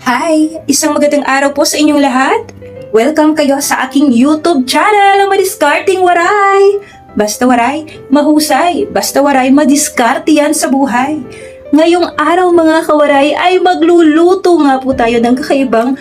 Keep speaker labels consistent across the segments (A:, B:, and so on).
A: Hi! Isang magandang araw po sa inyong lahat. Welcome kayo sa aking YouTube channel, ang Madiskarting Waray. Basta waray, mahusay. Basta waray, madiskarte yan sa buhay. Ngayong araw mga kawaray ay magluluto nga po tayo ng kakaibang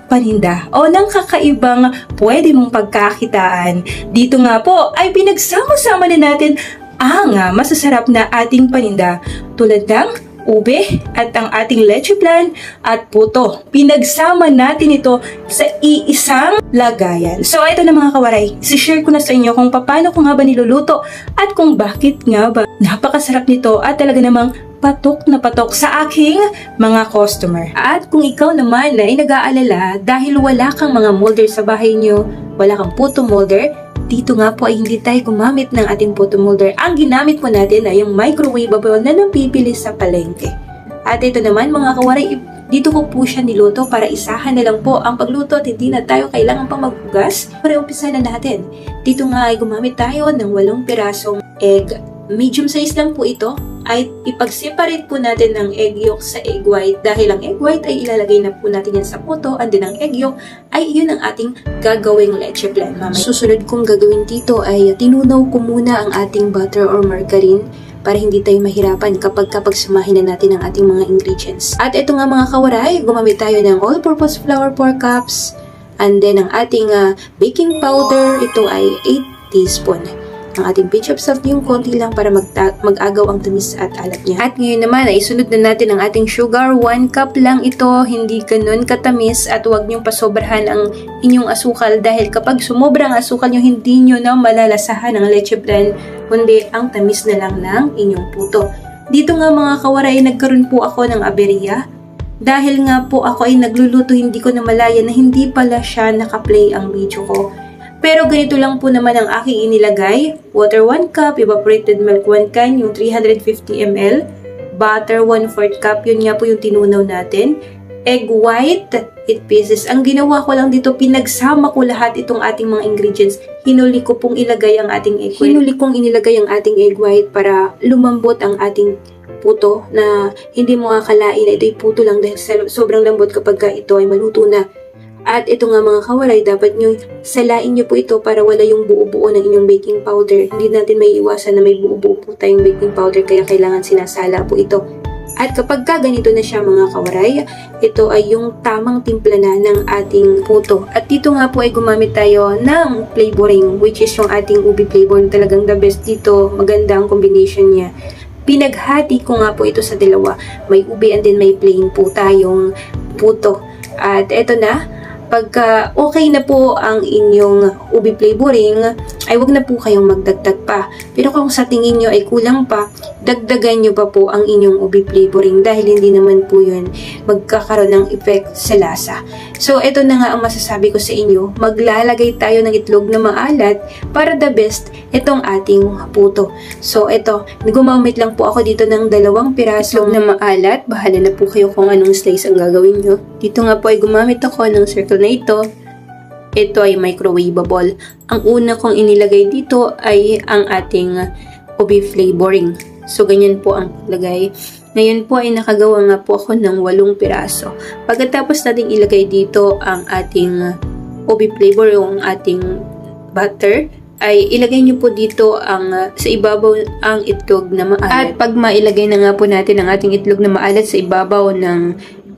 A: paninda o ng kakaibang pwede mong pagkakitaan. Dito nga po ay pinagsama-sama na natin ang masasarap na ating paninda tulad ng ube at ang ating leche plan at puto. Pinagsama natin ito sa iisang lagayan. So ito na mga kawaray, share ko na sa inyo kung paano ko nga ba niluluto at kung bakit nga ba napakasarap nito at talaga namang patok na patok sa aking mga customer. At kung ikaw naman ay nag-aalala dahil wala kang mga molder sa bahay nyo, wala kang puto molder, dito nga po ay hindi tayo gumamit ng ating puto molder. Ang ginamit po natin ay yung microwavable na nabibili sa palengke. At ito naman mga kawaray, dito ko po siya niluto para isahan na lang po ang pagluto at hindi na tayo kailangan pang maghugas. Para umpisa na natin. Dito nga ay gumamit tayo ng 8 pirasong egg. Medium size lang po ito. Ay ipag-separate po natin ng egg yolk sa egg white dahil ang egg white ay ilalagay na po natin yan sa puto and then ang egg yolk ay yun ang ating gagawing leche plan. Susunod kong gagawin dito ay tinunaw ko muna ang ating butter or margarine para hindi tayo mahirapan kapag samahin na natin ang ating mga ingredients. At ito nga mga kawaray, gumamit tayo ng all-purpose flour 4 cups and then ang ating baking powder, ito ay 8 teaspoon. Ang ating pinch of salt yung konti lang para mag-agaw ang tamis at alat niya. At ngayon naman ay sunod na natin ang ating sugar. 1 cup lang ito, hindi ganun katamis at huwag niyong pasobrahan ang inyong asukal dahil kapag sumobra ang asukal niyo, hindi niyo na malalasahan ang leche plan, kundi ang tamis na lang ng inyong puto. Dito nga mga kawaray, nagkaroon po ako ng aberya. Dahil nga po ako ay nagluluto, hindi ko na malaya na hindi pala siya nakaplay ang video ko. Pero ganito lang po naman ang aking inilagay. Water 1 cup, evaporated milk 1 can, yung 350 ml. Butter 1/4 cup, yun nga po yung tinunaw natin. Egg white, 8 pieces. Ang ginawa ko lang dito, pinagsama ko lahat itong ating mga ingredients. Hinuli ko pong ilagay ang ating egg white. Hinuli kong inilagay ang ating egg white para lumambot ang ating puto na hindi mo akalain na ito'y puto lang dahil sobrang lambot kapag ito ay maluto na. At ito nga mga kawaray, dapat nyo salain nyo po ito para wala yung buo-buo ng inyong baking powder. Hindi natin may iwasan na may buo-buo po tayong baking powder kaya kailangan sinasala po ito. At kapag ganito na siya mga kawaray, ito ay yung tamang timpla na ng ating puto. At dito nga po ay gumamit tayo ng flavoring which is yung ating ube flavor. Talagang the best dito, maganda ang combination niya. Pinaghati ko nga po ito sa dalawa. May ube and then may plain po tayong puto. At ito na. Pagka okay na po ang inyong ube flavoring, ay wag na po kayong magdagdag pa. Pero kung sa tingin nyo ay kulang pa, dagdagan nyo pa po ang inyong ube flavoring dahil hindi naman po yun magkakaroon ng effect sa lasa. So, ito na nga ang masasabi ko sa inyo. Maglalagay tayo ng itlog na maalat para the best itong ating puto. So, ito, gumamit lang po ako dito ng 2 pirasong na maalat. Bahala na po kayo kung anong slice ang gagawin nyo. Dito nga po ay gumamit ako ng circle na ito. Ito ay microwavable. Ang una kong inilagay dito ay ang ating ube flavoring. So, ganyan po ang lagay. Ngayon po ay nakagawa nga po ako ng 8 piraso. Pagkatapos natin ilagay dito ang ating ube flavor, yung ating butter, ay ilagay nyo po dito ang sa ibabaw ang itlog na maalat. At pag mailagay na nga po natin ang ating itlog na maalat sa ibabaw ng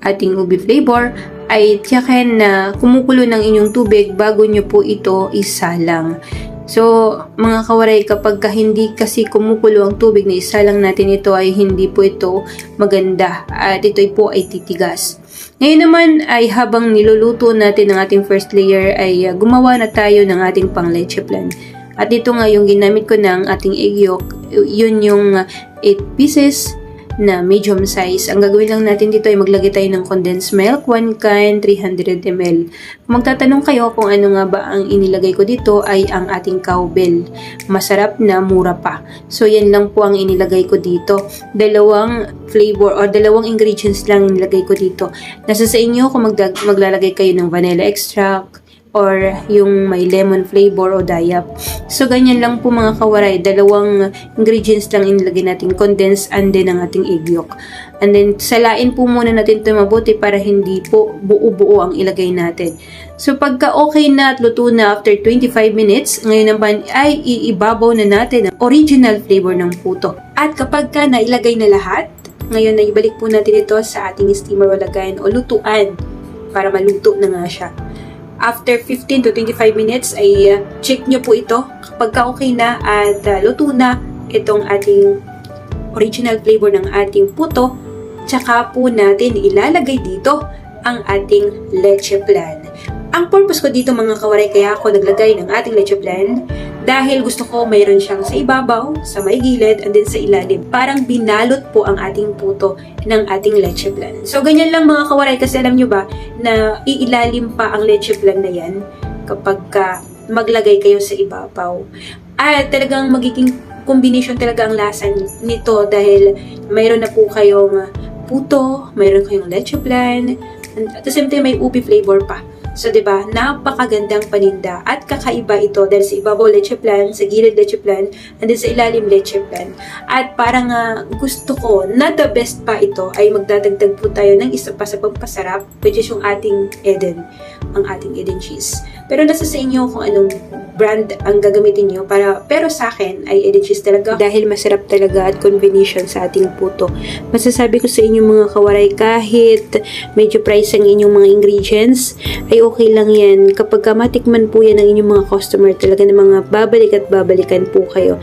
A: ating ube flavor, ay tiyakin na kumukulo ng inyong tubig bago nyo po ito isalang. So, mga kawaray, kapag hindi kasi kumukulo ang tubig na isalang natin ito ay hindi po ito maganda at ito po ay titigas. Ngayon naman ay habang niluluto natin ang ating first layer ay gumawa na tayo ng ating pang leche plan. At ito nga yung ginamit ko ng ating egg yolk, yun yung 8 pieces na medium size. Ang gagawin lang natin dito ay maglagay tayo ng condensed milk, 1 can, 300 ml. Kung magtatanong kayo kung ano nga ba ang inilagay ko dito ay ang ating cowbell. Masarap na, mura pa. So, yan lang po ang inilagay ko dito. 2 flavor or 2 ingredients lang inilagay ko dito. Nasa sa inyo kung maglalagay kayo ng vanilla extract, or yung may lemon flavor o dayap. So, ganyan lang po mga kawaray. 2 ingredients lang inilagay natin, condensed and then ang ating egg yolk.
B: And then, salain po muna natin ito mabuti para hindi po buo-buo ang ilagay natin. So, pagka okay na at luto na after 25 minutes, ngayon naman ay iibabaw na natin ang original flavor ng puto. At kapag ka nailagay na lahat, ngayon na ibalik po natin ito sa ating steamer o lagayan o lutuan para maluto na nga siya. After 15 to 25 minutes ay check nyo po ito kapag ka okay na at luto na itong ating original flavor ng ating puto. Tsaka po natin ilalagay dito ang ating leche flan. Ang purpose ko dito mga kawaray, kaya ako naglagay ng ating leche flan dahil gusto ko mayroon siyang sa ibabaw, sa may gilid, and then sa ilalim. Parang binalot po ang ating puto ng ating leche flan. So ganyan lang mga kawaray, kasi alam nyo ba na iilalim pa ang leche flan na yan kapag maglagay kayo sa ibabaw. At talagang magiging combination talaga ang lasa nito dahil mayroon na po kayong puto, mayroon kayong leche flan, and at the same time may ubi flavor pa. So, diba, napakagandang paninda at kakaiba ito dahil sa ibabaw leche flan, sa gilid leche flan, and then sa ilalim leche flan. At parang gusto ko na the best pa ito ay magdadagdag po tayo ng isa pa sa pagpasarap, which is yung ating Eden, ang ating Eden cheese. Pero nasa sa inyo kung anong brand ang gagamitin nyo, pero sa akin ay Eden cheese talaga dahil masarap talaga at combination sa ating puto. Masasabi ko sa inyo mga kawaray, kahit medyo price ang inyong mga ingredients, ay okay lang yan. Kapag matikman po yan ng inyong mga customer, talaga ng mga babalik at babalikan po kayo.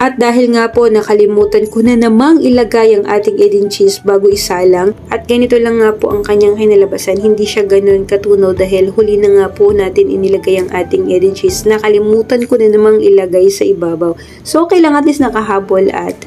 B: At dahil nga po nakalimutan ko na namang ilagay ang ating Eden cheese bago isalang, at ganito lang nga po ang kanyang kinalabasan, hindi siya ganun katunaw dahil huli na nga po natin inilagay ang ating Eden cheese. Nakalimutan ko na namang ilagay sa ibabaw. So okay lang, at least nakahabol at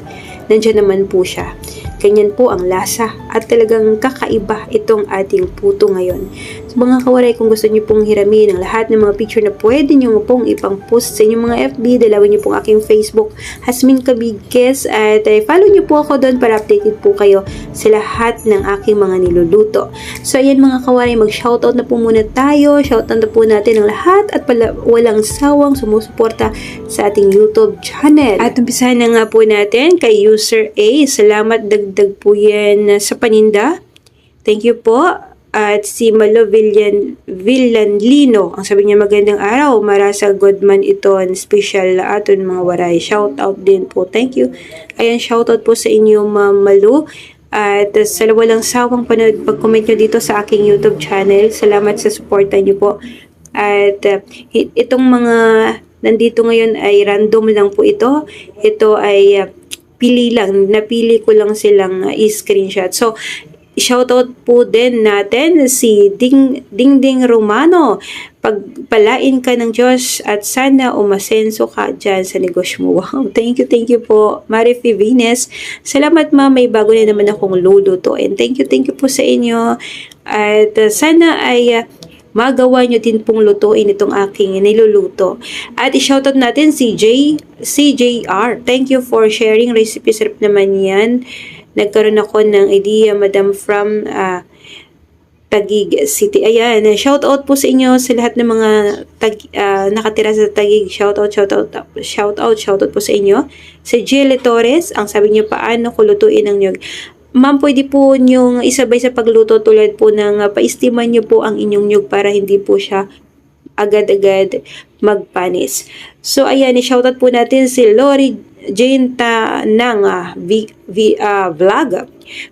B: nandyan naman po siya. Ganyan po ang lasa at talagang kakaiba itong ating puto ngayon. So mga kawaray, kung gusto niyo pong hiramin ang lahat ng mga picture na pwede niyo pong ipang-post sa inyong mga FB, dalawin niyo pong aking Facebook, Hasmin Kabigkes, at follow niyo po ako doon para updated po kayo sa lahat ng aking mga niluluto. So ayan mga kawaray, mag-shoutout na po muna tayo. Shoutout na po natin ang lahat at walang sawang sumusuporta sa ating YouTube channel. At umpisahan na nga po natin kay User A. Salamat, dagdag po yan sa paninda. Thank you po. At si Malo Villanlino, ang sabi niya, magandang araw, marasa Godman iton, special aton mga waray. Shout out din po. Thank you. Ayan, shout out po sa inyo Ma'am Malu. At sa walang sawang panood, pag-comment nyo dito sa aking YouTube channel. Salamat sa suporta nyo po. At itong mga nandito ngayon ay random lang po ito. Ito ay pili lang. Napili ko lang silang i-screenshot. So, shoutout po din natin si Dingding Romano. Pagpalain ka ng Diyos at sana umasenso ka dyan sa negosyo mo. Wow, thank you po. Marifi Venus, salamat ma'am, may bago na naman akong lulutuin. Thank you po sa inyo. At sana ay magawa nyo din pong lutuin itong aking niluluto. At i-shoutout natin si CJR. Thank you for sharing recipe. Sarap naman yan. Nagkaroon ako ng idea, madam, from Taguig City. Ayan, shout out po sa inyo sa lahat ng mga nakatira sa Taguig. Shout out po sa inyo. Si Jelle Torres, ang sabi niyo, paano ko lutuin ang nyug? Ma'am, pwede po nyong isabay sa pagluto tulad po ng paistiman niyo po ang inyong nyug para hindi po siya agad-agad magpanis. So, ayan, i-shoutout po natin si Lori Jane ng vlog.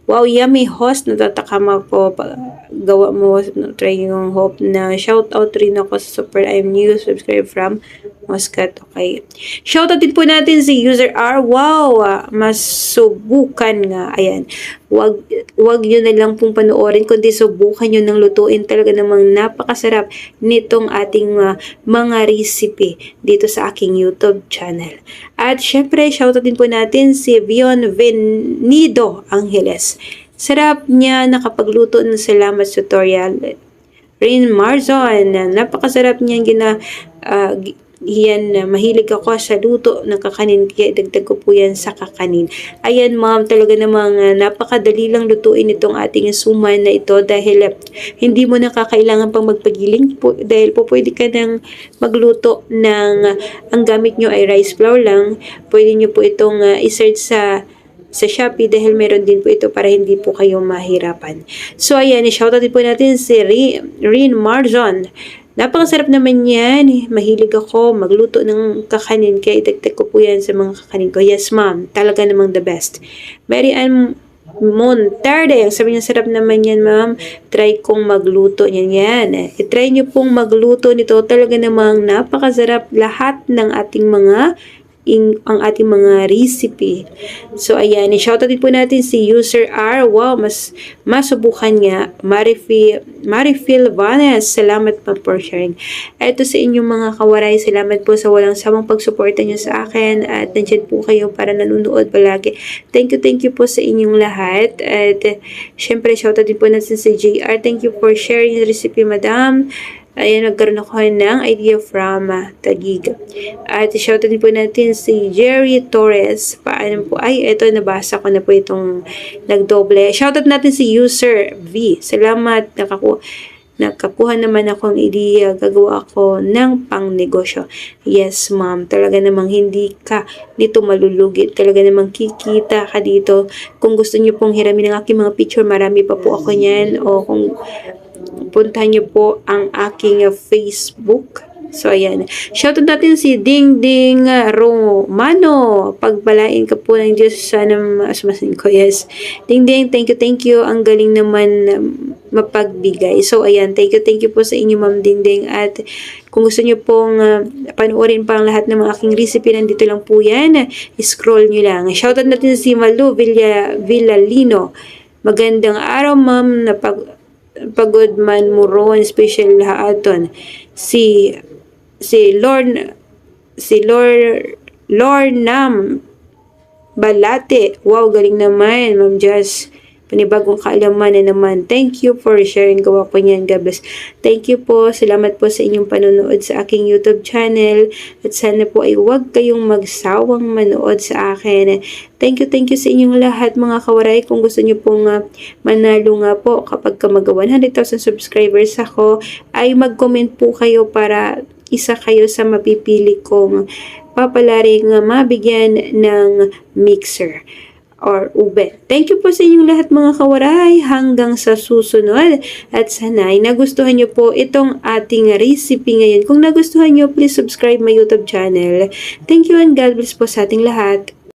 B: Wow, yummy host. Natatakam ako. Gawa mo, try yung hope na shoutout rin ako sa Super I'm New. Subscribe from Muscat. Okay. Shoutout din po natin si User R. Wow, masubukan nga. Ayan. Wag nyo na lang pong panoorin, kundi subukan nyo ng lutuin. Talaga namang napakasarap nitong ating mga recipe dito sa aking YouTube channel. At syempre, shoutout din po natin si Vion Venido Angeles. Sarap niya nakapagluto ng salamat tutorial. Rain Marzon, napakasarap niya yan, mahilig ako sa luto ng kakanin, kaya dagdag ko po yan sa kakanin. Ayan ma'am, talaga namang napakadali lang lutuin itong ating suman na ito dahil hindi mo na kakailangan pang magpagiling po, dahil po pwede ka nang magluto ng ang gamit nyo ay rice flour lang. Pwede nyo po itong isearch sa Shopee dahil meron din po ito para hindi po kayo mahirapan. So ayan, i-shoutout din po natin si Rin Marzon. Napakasarap naman yan. Mahilig ako magluto ng kakanin kaya idagdag ko po yan sa mga kakanin ko. Yes ma'am, talaga namang the best. Mary Ann Monterde, sabi niya sarap naman yan ma'am. Try kong magluto niyan yan. I-try niyo pong magluto nito. Talaga namang napakasarap lahat ng ating mga ang ating mga recipe. So ayan, i-shoutout din po natin si user R. Wow, mas masubukan niya. Marifil Vanes, salamat po for sharing. Ito sa inyong mga kawaray, salamat po sa walang samang pagsuporta niyo sa akin at nandiyan po kayo para nanonood palagi. Thank you po sa inyong lahat. At syempre, shoutout din po natin si JR. Thank you for sharing the recipe, madam. Ayan, nagkaroon ako ng idea from Taguig. At shoutout din po natin si Jerry Torres. Paano po? Ay, ito, nabasa ko na po itong nagdoble. Shoutout natin si user V. Salamat, nakakuha naman akong idea. Gagawa ako ng pang-negosyo. Yes, ma'am. Talaga namang hindi ka dito malulugit. Talaga namang kikita ka dito. Kung gusto niyo pong hiramin ang aking mga picture, marami pa po ako niyan. O kung puntahan niyo po ang aking Facebook. So, ayan. Shoutout natin si Ding Ding Romano. Pagpalain ka po ng Diyos. Sana masmasin ko. Yes. Ding Ding, thank you. Ang galing naman mapagbigay. So, ayan. Thank you po sa inyo, Ma'am Ding Ding. At kung gusto niyo pong panoorin pa ang lahat ng mga aking recipe, nandito lang po yan. Scroll nyo lang. Shoutout natin si Malu Villalino. Magandang araw, Ma'am. Pagod man mo ron, special haaton. Si Lornam Balate. Wow, galing naman, Ma'am Jazz. Panibagong kaalaman na naman. Thank you for sharing. Gawa ko niyan, God bless. Thank you po. Salamat po sa inyong panonood sa aking YouTube channel. At sana po ay huwag kayong magsawang manood sa akin. Thank you sa inyong lahat mga kawaray. Kung gusto niyo pong manalo nga po kapag mag 100,000 subscribers ako, ay mag-comment po kayo para isa kayo sa mapipili kong papalaring mabigyan ng mixer or ube. Thank you po sa inyong lahat mga kawaray. Hanggang sa susunod. At sana ay nagustuhan nyo po itong ating recipe ngayon. Kung nagustuhan nyo, please subscribe my YouTube channel. Thank you and God bless po sa ating lahat.